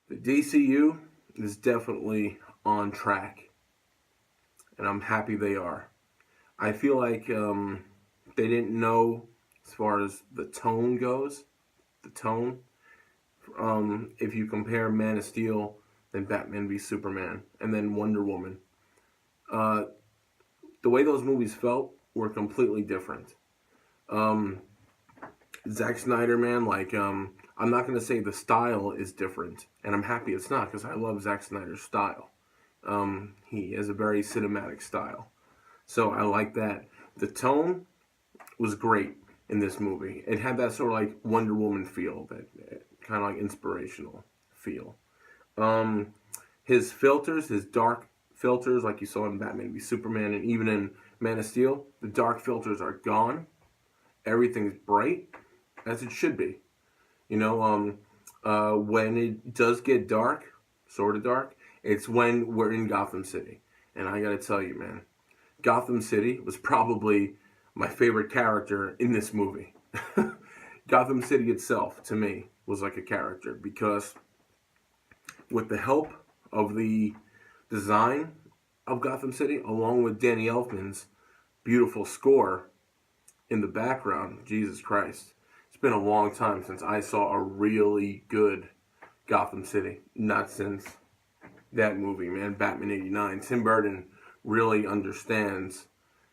The DCU is definitely on track, and I'm happy they are. I feel like they didn't know as far as the tone goes. The tone, if you compare Man of Steel, then Batman v Superman, and then Wonder Woman, uh, the way those movies felt were completely different. Um, Zack Snyder, man, I'm not gonna say the style is different, and I'm happy it's not because I love Zack Snyder's style. He has a very cinematic style, so I like that. The tone was great in this movie. It had that sort of like Wonder Woman feel, that kind of like inspirational feel. Um, his filters, his dark filters, like you saw in Batman v Superman, and even in Man of Steel, the dark filters are gone. Everything's bright as it should be. You know, when it does get dark, sort of dark, it's when we're in Gotham City. And I gotta tell you, man, Gotham City was probably my favorite character in this movie. Gotham City itself, to me, was like a character because with the help of the design of Gotham City, along with Danny Elfman's beautiful score in the background, Jesus Christ, it's been a long time since I saw a really good Gotham City. Not since that movie, man, Batman '89. Tim Burton really understands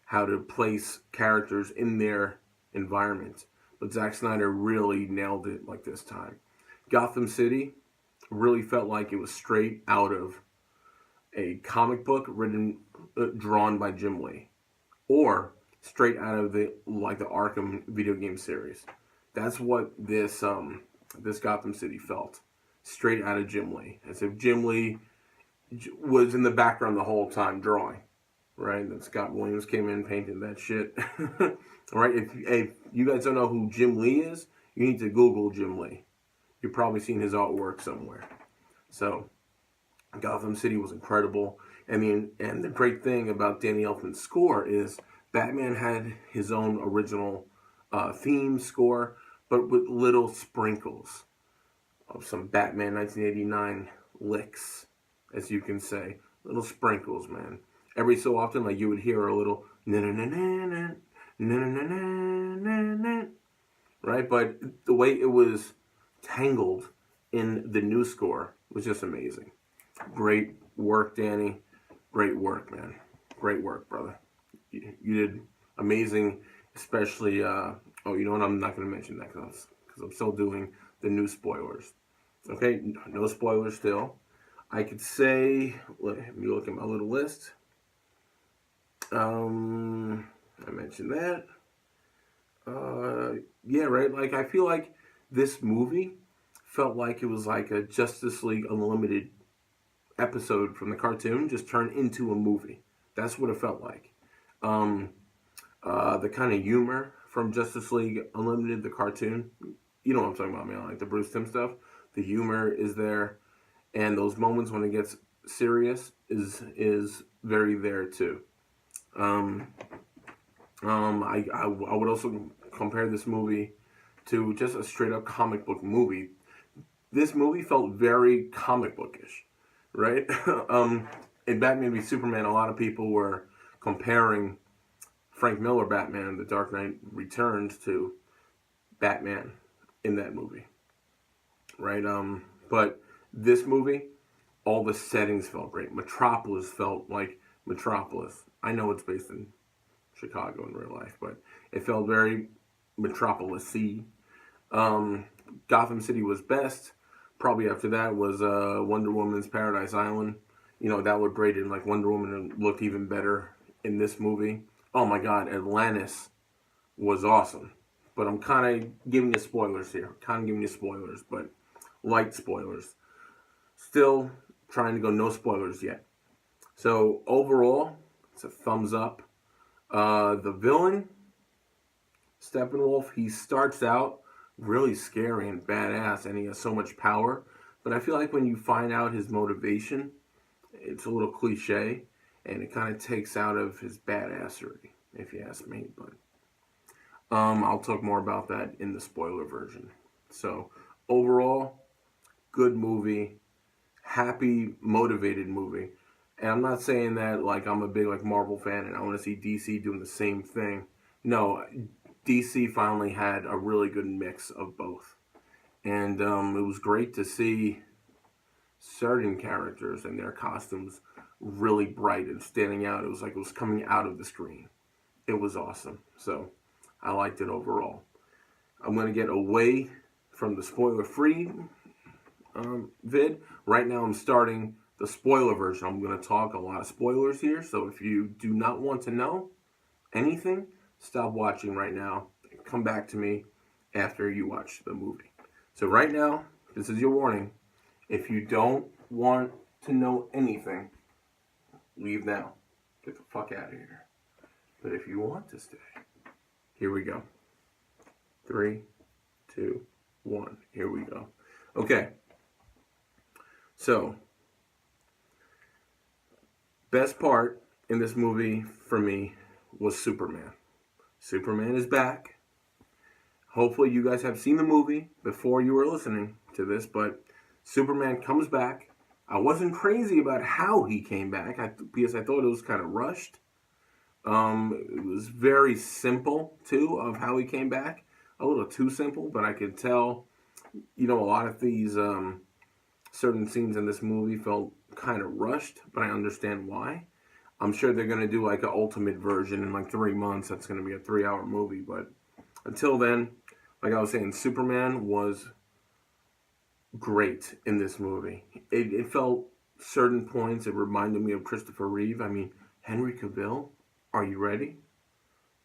how to place characters in their environment. But Zack Snyder really nailed it like this time. Gotham City really felt like it was straight out of a comic book drawn by Jim Lee, or straight out of the Arkham video game series. That's what this Gotham City felt, straight out of Jim Lee, as if Jim Lee was in the background the whole time drawing. Right, that Scott Williams came in painted that shit. Right, if you guys don't know who Jim Lee is, you need to Google Jim Lee. You've probably seen his artwork somewhere. So Gotham City was incredible. And the great thing about Danny Elfman's score is Batman had his own original theme score, but with little sprinkles of some Batman 1989 licks, as you can say. Little sprinkles, man. Every so often, like you would hear a little na na na na na na na na na na, right? But the way it was tangled in the new score was just amazing. Great work, Danny. Great work, man. Great work, brother. You did amazing, especially. Oh, you know what? I'm not going to mention that because I'm still doing the new spoilers. Okay, no spoilers still. I could say, let me look at my little list. I mentioned that. Yeah, right. Like I feel like this movie felt like it was like a Justice League Unlimited episode from the cartoon just turned into a movie. That's what it felt like. Um, the kind of humor from Justice League Unlimited, the cartoon, you know what I'm talking about, man. Like the Bruce Timm stuff. The humor is there, and those moments when it gets serious is very there too. Um, I would also compare this movie to just a straight up comic book movie. This movie felt very comic bookish, right? In Batman v Superman, a lot of people were comparing Frank Miller Batman, The Dark Knight Returns, to Batman in that movie, right? But this movie, all the settings felt great. Metropolis felt like Metropolis. I know it's based in Chicago in real life, but it felt very Metropolis-y. Um, Gotham City was best. Probably after that was Wonder Woman's Paradise Island. You know, that looked great, and like Wonder Woman looked even better in this movie. Oh my God, Atlantis was awesome. But I'm kind of giving you spoilers here. Kind of giving you spoilers, but light spoilers. Still trying to go no spoilers yet. So overall, it's a thumbs up. The villain, Steppenwolf, he starts out really scary and badass, and he has so much power. But I feel like when you find out his motivation, it's a little cliche, and it kind of takes out of his badassery, if you ask me. But I'll talk more about that in the spoiler version. So overall, good movie. happy, motivated movie. And I'm not saying that like I'm a big like Marvel fan and I want to see DC doing the same thing. No, DC finally had a really good mix of both, and it was great to see certain characters and their costumes really bright and standing out. It was like it was coming out of the screen. It was awesome. So I liked it overall. I'm going to get away from the spoiler free vid. Right now, I'm starting the spoiler version. I'm going to talk a lot of spoilers here. So if you do not want to know anything, stop watching right now. Come back to me after you watch the movie. So right now, this is your warning. If you don't want to know anything, leave now. Get the fuck out of here. But if you want to stay, here we go. 3, 2, 1. Here we go. Okay. So, best part in this movie for me was Superman. Superman is back. Hopefully you guys have seen the movie before you were listening to this, but Superman comes back. I wasn't crazy about how he came back because I thought it was kind of rushed. It was very simple, too, of how he came back. A little too simple, but I could tell, a lot of these certain scenes in this movie felt kind of rushed, but I understand why. I'm sure they're going to do like an ultimate version in like 3 months. That's going to be a 3-hour movie, but until then, like I was saying, Superman was great in this movie. It felt certain points, it reminded me of Christopher Reeve. I mean, Henry Cavill, are you ready?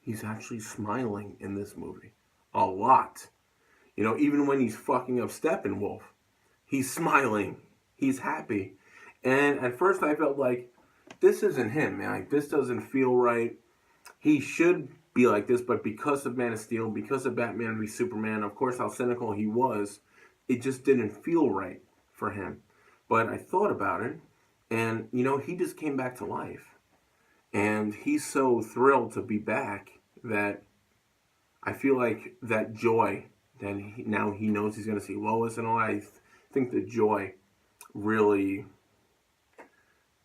He's actually smiling in this movie. A lot. Even when he's fucking up Steppenwolf, he's smiling. He's happy. And at first I felt like, this isn't him, man. Like, this doesn't feel right. He should be like this, but because of Man of Steel, because of Batman v Superman, of course how cynical he was, it just didn't feel right for him. But I thought about it, and, he just came back to life. And he's so thrilled to be back that I feel like that joy that now he knows he's going to see Lois and all that, I think the joy really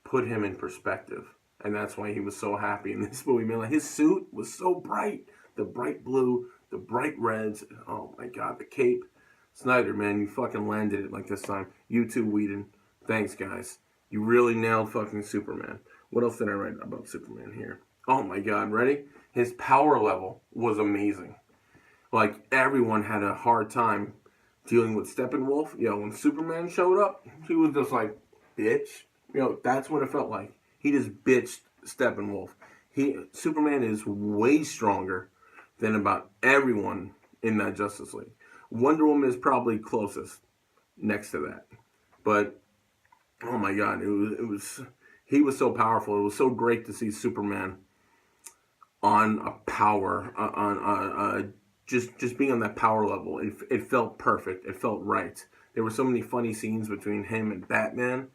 put him in perspective. And that's why he was so happy in this movie, man. Like, his suit was so bright. The bright blue, the bright reds. Oh, my God, the cape. Snyder, man, you fucking landed it like this time. You too, Whedon. Thanks, guys. You really nailed fucking Superman. What else did I write about Superman here? Oh, my God, ready? His power level was amazing. Like, everyone had a hard time dealing with Steppenwolf. When Superman showed up, he was just like, bitch. That's what it felt like. He just bitched Steppenwolf. Superman is way stronger than about everyone in that Justice League. Wonder Woman is probably closest next to that. But, oh my God, he was so powerful. It was so great to see Superman on a power, just being on that power level. It felt perfect. It felt right. There were so many funny scenes between him and Batman.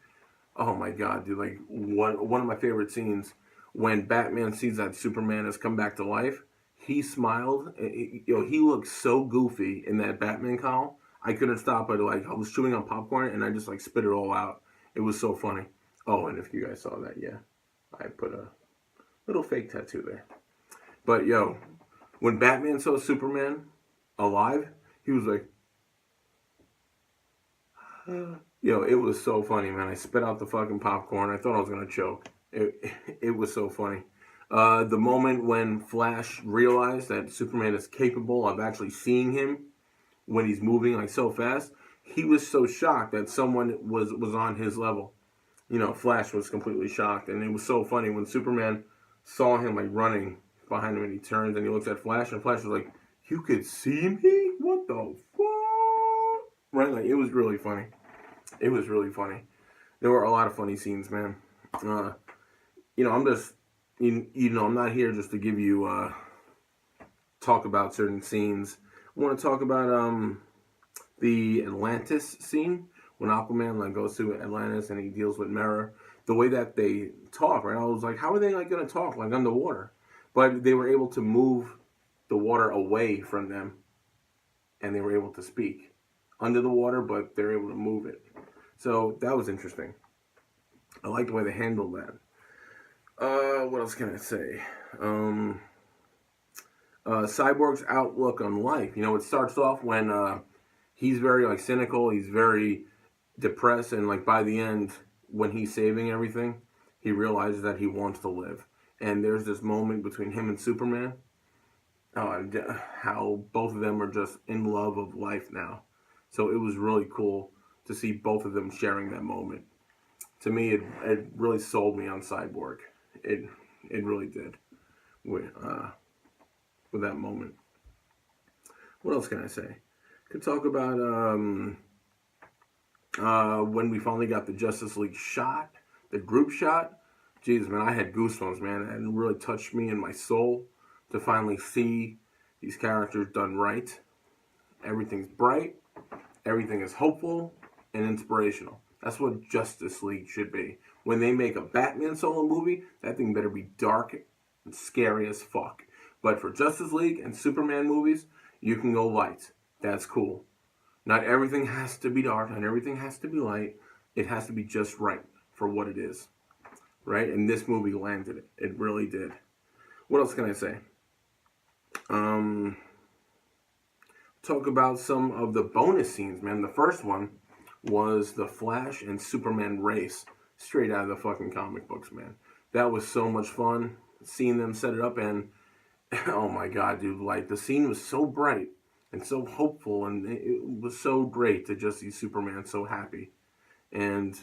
Oh my God, dude! Like one of my favorite scenes when Batman sees that Superman has come back to life. He smiled. He looked so goofy in that Batman cowl. I couldn't stop it. Like, I was chewing on popcorn and I just like spit it all out. It was so funny. Oh, and if you guys saw that, yeah, I put a little fake tattoo there. But when Batman saw Superman alive, he was like, it was so funny, man. I spit out the fucking popcorn. I thought I was going to choke. It was so funny. The moment when Flash realized that Superman is capable of actually seeing him when he's moving like so fast, he was so shocked that someone was on his level. Flash was completely shocked. And it was so funny when Superman saw him like running behind him and he turns and he looks at Flash and Flash was like, you could see me? What the fuck? Right? Like, it was really funny. It was really funny. There were a lot of funny scenes, man. I'm just, I'm not here just to give you, talk about certain scenes. I want to talk about, the Atlantis scene when Aquaman like goes to Atlantis and he deals with Mera. The way that they talk, right? I was like, how are they like going to talk like underwater? But they were able to move the water away from them and they were able to speak under the water, but they're able to move it. So that was interesting. I like the way they handled that. What else can I say? Cyborg's outlook on life. You know, it starts off when he's very like cynical. He's very depressed, and like by the end, when he's saving everything, he realizes that he wants to live. And there's this moment between him and Superman. How both of them are just in love of life now. So it was really cool to see both of them sharing that moment. To me, it really sold me on Cyborg. It it really did with that moment. What else can I say? Could talk about when we finally got the Justice League shot, the group shot. Jeez, man, I had goosebumps, man. It really touched me in my soul to finally see these characters done right. Everything's bright, everything is hopeful and inspirational. That's what Justice League should be. When they make a Batman solo movie, that thing better be dark and scary as fuck. But for Justice League and Superman movies, you can go light. That's cool. Not everything has to be dark, not everything has to be light. It has to be just right for what it is. Right? And this movie landed it. It really did. What else can I say? Talk about some of the bonus scenes, man. The first one was the Flash and Superman race, straight out of the fucking comic books, man. That was so much fun seeing them set it up, and oh my god, dude, like the scene was so bright and so hopeful, and it was so great to just see Superman so happy and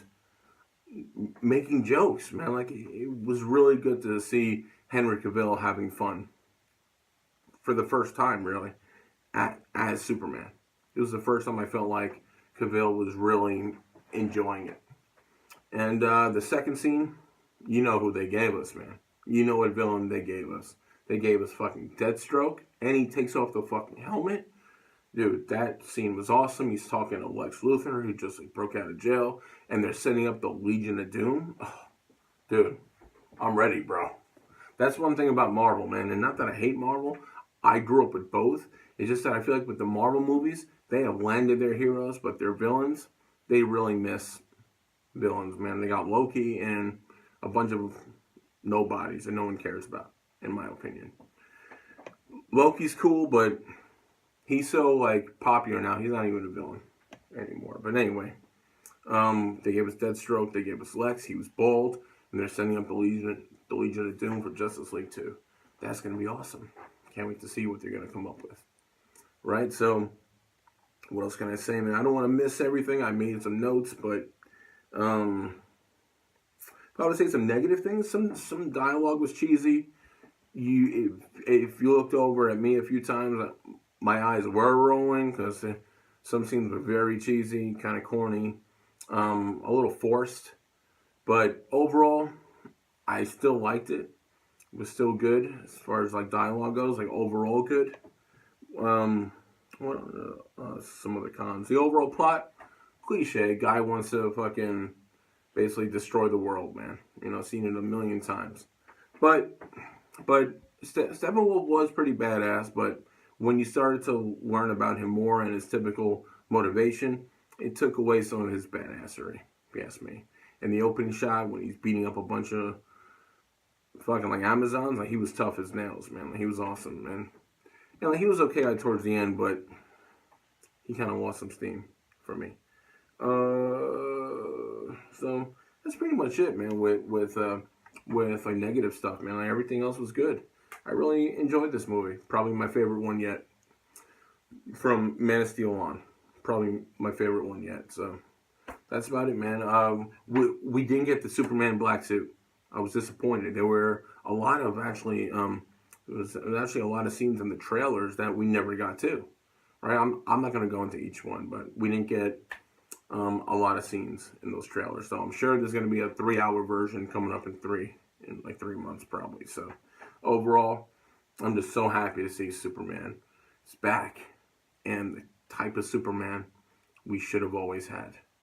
making jokes, man. Like it was really good to see Henry Cavill having fun for the first time, really, as Superman. It was the first time I felt like Cavill was really enjoying it. And the second scene, you know who they gave us, man. You know what villain they gave us. They gave us fucking Deathstroke, and he takes off the fucking helmet. Dude, that scene was awesome. He's talking to Lex Luthor, who just like, broke out of jail, and they're setting up the Legion of Doom. Oh, dude, I'm ready, bro. That's one thing about Marvel, man. And not that I hate Marvel. I grew up with both. It's just that I feel like with the Marvel movies, they have landed their heroes, but their villains, they really miss villains, man. They got Loki and a bunch of nobodies that no one cares about, in my opinion. Loki's cool, but he's so like popular now. He's not even a villain anymore. But anyway, they gave us Deathstroke. They gave us Lex. He was bald, and they're setting up the Legion of Doom for Justice League 2. That's gonna be awesome. Can't wait to see what they're gonna come up with. Right? So, what else can I say, man? I don't want to miss everything. I made some notes, but if I would say some negative things, some dialogue was cheesy. If you looked over at me a few times, my eyes were rolling because some scenes were very cheesy, kind of corny, a little forced. But overall, I still liked it. It was still good as far as like dialogue goes. Like overall good. What some of the cons? The overall plot, cliche. Guy wants to fucking basically destroy the world, man. You know, seen it a million times. But Steppenwolf was pretty badass. But when you started to learn about him more and his typical motivation, it took away some of his badassery, if you ask me. And the opening shot when he's beating up a bunch of fucking like Amazons, like he was tough as nails, man. Like, he was awesome, man. And like, he was okay like, towards the end, but he kind of lost some steam for me. So that's pretty much it, man. With like negative stuff, man. Like everything else was good. I really enjoyed this movie. Probably my favorite one yet. From Man of Steel on, probably my favorite one yet. So that's about it, man. We didn't get the Superman black suit. I was disappointed. There were a lot of actually, it was actually a lot of scenes in the trailers that we never got to. Right? I'm not going to go into each one, but we didn't get a lot of scenes in those trailers. So I'm sure there's going to be a 3-hour version coming up in like 3 months probably. So overall, I'm just so happy to see Superman is back and the type of Superman we should have always had.